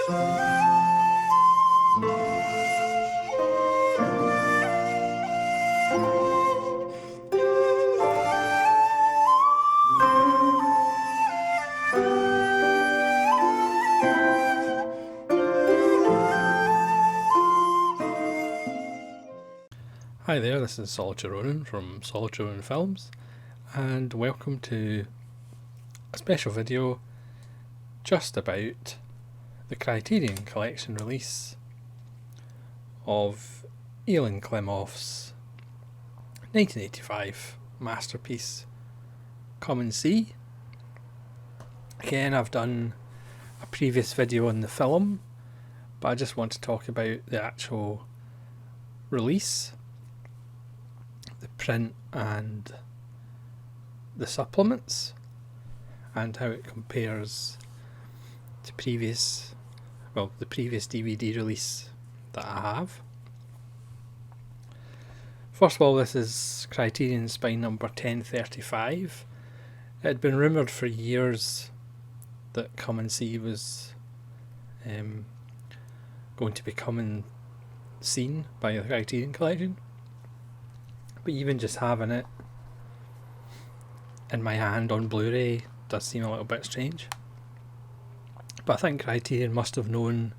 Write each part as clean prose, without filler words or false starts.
Hi there, this is Solitaire Ronan from Solitaire Ronan Films, and welcome to a special video just about the Criterion Collection release of Elin Klimov's 1985 masterpiece, Come and See. Again, I've done a previous video on the film, but I just want to talk about the actual release, the print and the supplements, and how it compares to the previous DVD release that I have. First of all, this is Criterion spine number 1035. It had been rumoured for years that Come and See was going to become seen by the Criterion Collection. But even just having it in my hand on Blu-ray does seem a little bit strange. But I think Criterion must have known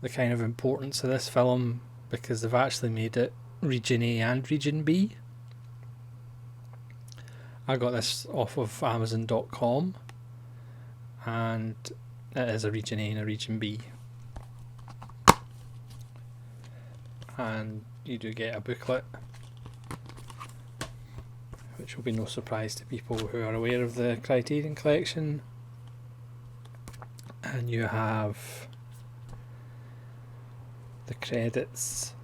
the kind of importance of this film, because they've actually made it Region A and Region B. I got this off of Amazon.com, and it is a Region A and a Region B. And you do get a booklet, which will be no surprise to people who are aware of the Criterion Collection. And you have the credits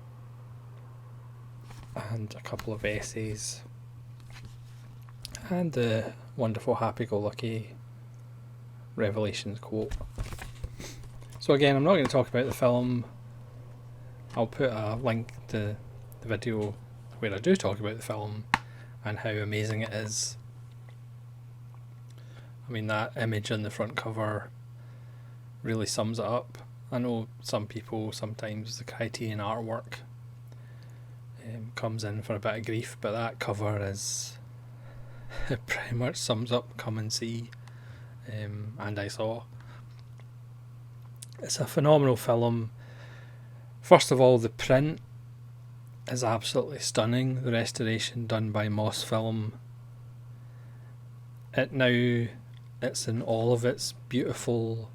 and a couple of essays and the wonderful happy-go-lucky Revelations quote. So again, I'm not going to talk about the film. I'll put a link to the video where I do talk about the film and how amazing it is. I mean, that image on the front cover really sums it up. I know some people, sometimes the Criterion artwork comes in for a bit of grief, but that cover is it pretty much sums up Come and See, and I Saw. It's a phenomenal film. First of all, the print is absolutely stunning. The restoration done by Moss Film. It's in all of its beautiful,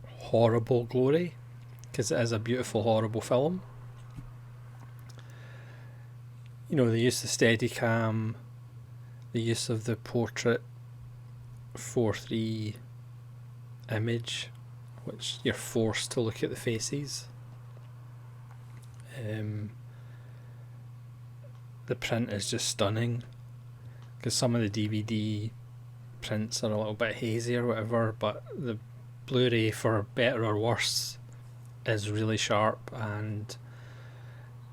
horrible glory, because it is a beautiful, horrible film. You know, the use of Steadicam, the use of the portrait 4:3 image, which you're forced to look at the faces. The print is just stunning, because some of the DVD prints are a little bit hazy or whatever, but the Blu-ray, for better or worse, is really sharp and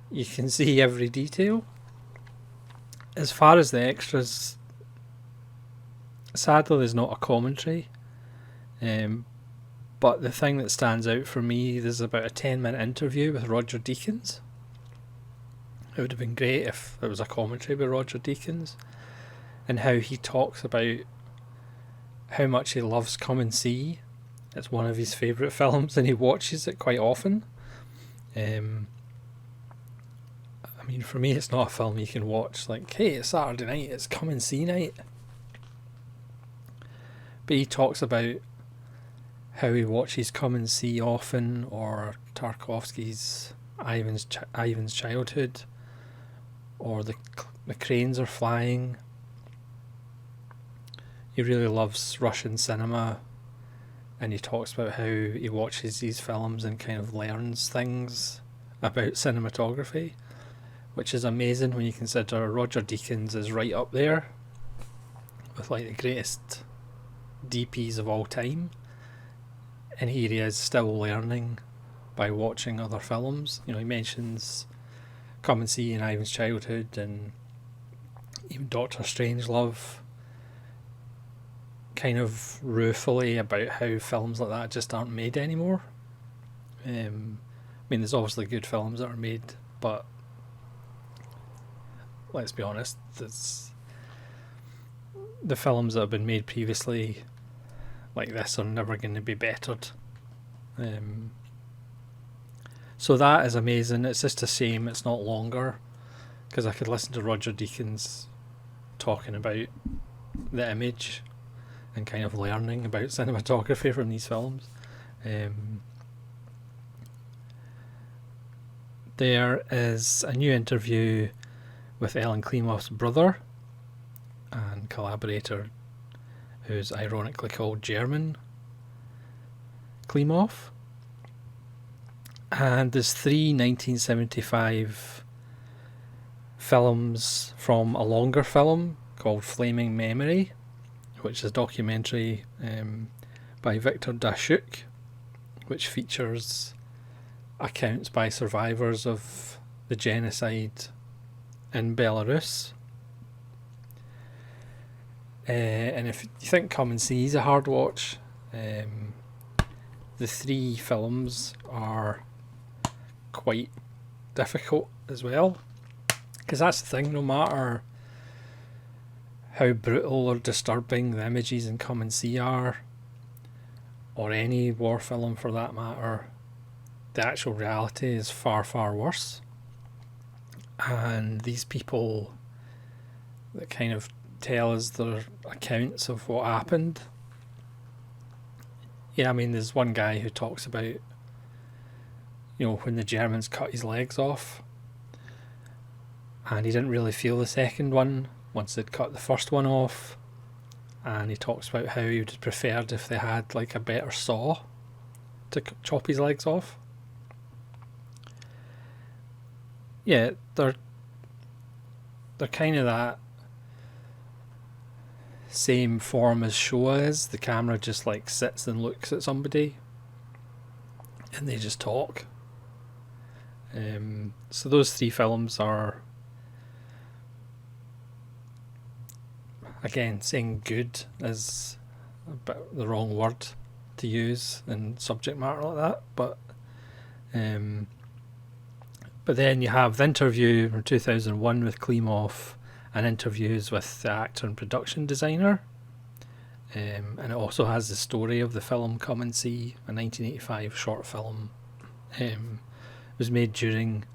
you can see every detail. As far as the extras, sadly there's not a commentary, but the thing that stands out for me, there's about a 10-minute interview with Roger Deakins. It would have been great if there was a commentary by Roger Deakins, and how he talks about how much he loves Come and See. It's one of his favourite films and he watches it quite often. I mean, for me it's not a film you can watch like, hey, it's Saturday night, it's Come and See night. But he talks about how he watches Come and See often, or Tarkovsky's Ivan's Childhood, or the Cranes Are Flying. He really loves Russian cinema, and he talks about how he watches these films and kind of learns things about cinematography, which is amazing when you consider Roger Deakins is right up there with like the greatest DPs of all time, and here he is still learning by watching other films. You know, he mentions Come and See and Ivan's Childhood and even Doctor Strangelove. kind of ruefully about how films like that just aren't made anymore. I mean, there's obviously good films that are made, but let's be honest, the films that have been made previously like this are never going to be bettered. So that is amazing. It's just a shame it's not longer, because I could listen to Roger Deakins talking about the image and kind of learning about cinematography from these films. There is a new interview with Ellen Klimoff's brother and collaborator, who's ironically called German Klimoff. And there's 3 1975 films from a longer film called Flaming Memory, which is a documentary by Victor Dashuk, which features accounts by survivors of the genocide in Belarus. And if you think Come and See is a hard watch, the 3 films are quite difficult as well, because that's the thing, no matter how brutal or disturbing the images in Come and See are, or any war film for that matter, the actual reality is far, far worse. And these people that kind of tell us their accounts of what happened. Yeah, I mean, there's one guy who talks about, when the Germans cut his legs off, and he didn't really feel the second one once they'd cut the first one off. And he talks about how he would have preferred if they had like a better saw to chop his legs off. Yeah, they're kind of that same form as Showa is. The camera just like sits and looks at somebody and they just talk. So those 3 films are, again, saying good is a bit the wrong word to use in subject matter like that, but then you have the interview from 2001 with Klimoff and interviews with the actor and production designer, and it also has the story of the film Come and See, a 1985 short film. It was made during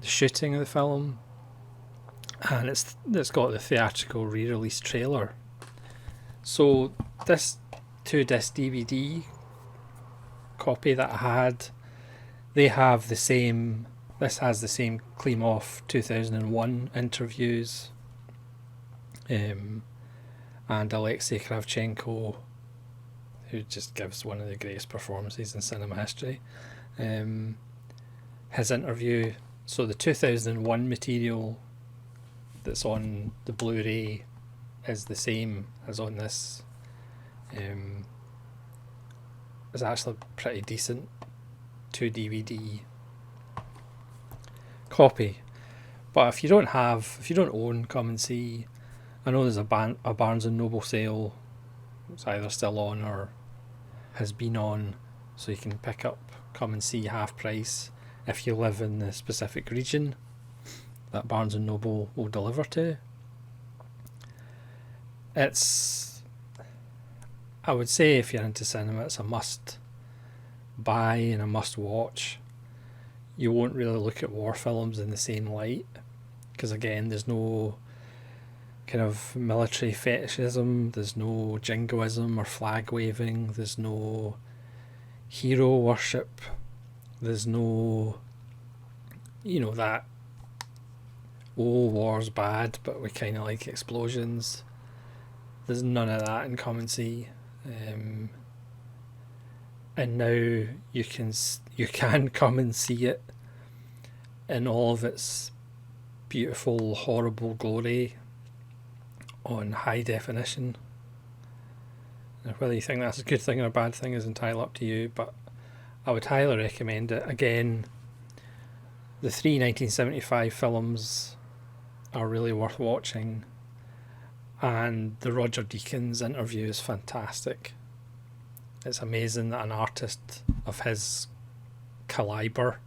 the shooting of the film, and it's got the theatrical re-release trailer. So this 2-disc DVD copy that I had, they have the same. This has the same Klimoff 2001 interviews, and Alexei Kravchenko, who just gives one of the greatest performances in cinema history, his interview. So the 2001 material that's on the Blu-ray is the same as on this. It's actually pretty decent 2 DVD copy. But if you don't own Come and See, I know there's a Barnes and Noble sale. It's either still on or has been on, so you can pick up Come and See half price if you live in the specific region that Barnes and Noble will deliver to. I would say if you're into cinema, it's a must buy and a must watch. You won't really look at war films in the same light, because again, there's no kind of military fetishism, there's no jingoism or flag waving, there's no hero worship, there's no, that, war's bad but we kind of like explosions. There's none of that in Come and See. And now you can come and see it in all of its beautiful, horrible glory on high definition. Now, whether you think that's a good thing or a bad thing is entirely up to you, but I would highly recommend it. Again, the 3 1975 films are really worth watching, And the Roger Deakins interview is fantastic. It's amazing that an artist of his calibre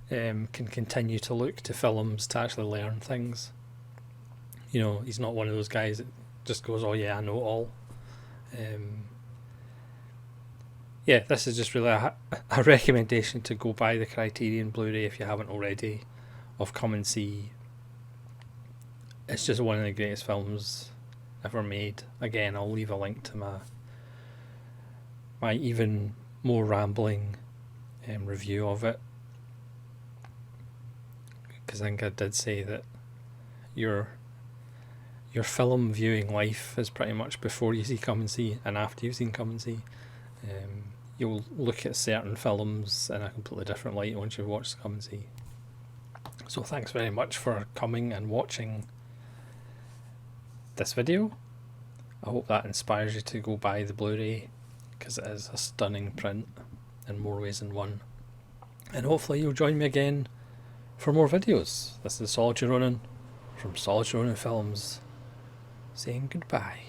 can continue to look to films to actually learn things. You know, he's not one of those guys that just goes, oh yeah, I know all. Yeah, this is just really a recommendation to go buy the Criterion Blu-ray if you haven't already, of Come and See. It's just one of the greatest films ever made. Again, I'll leave a link to my even more rambling review of it, because I think I did say that your film viewing life is pretty much before you see Come and See and after you've seen Come and See. You'll look at certain films in a completely different light once you've watched Come and See. So thanks very much for coming and watching this video. I hope that inspires you to go buy the Blu-ray, because it is a stunning print in more ways than one. And hopefully you'll join me again for more videos. This is Solitary Ronin from Solitary Ronin Films, saying goodbye.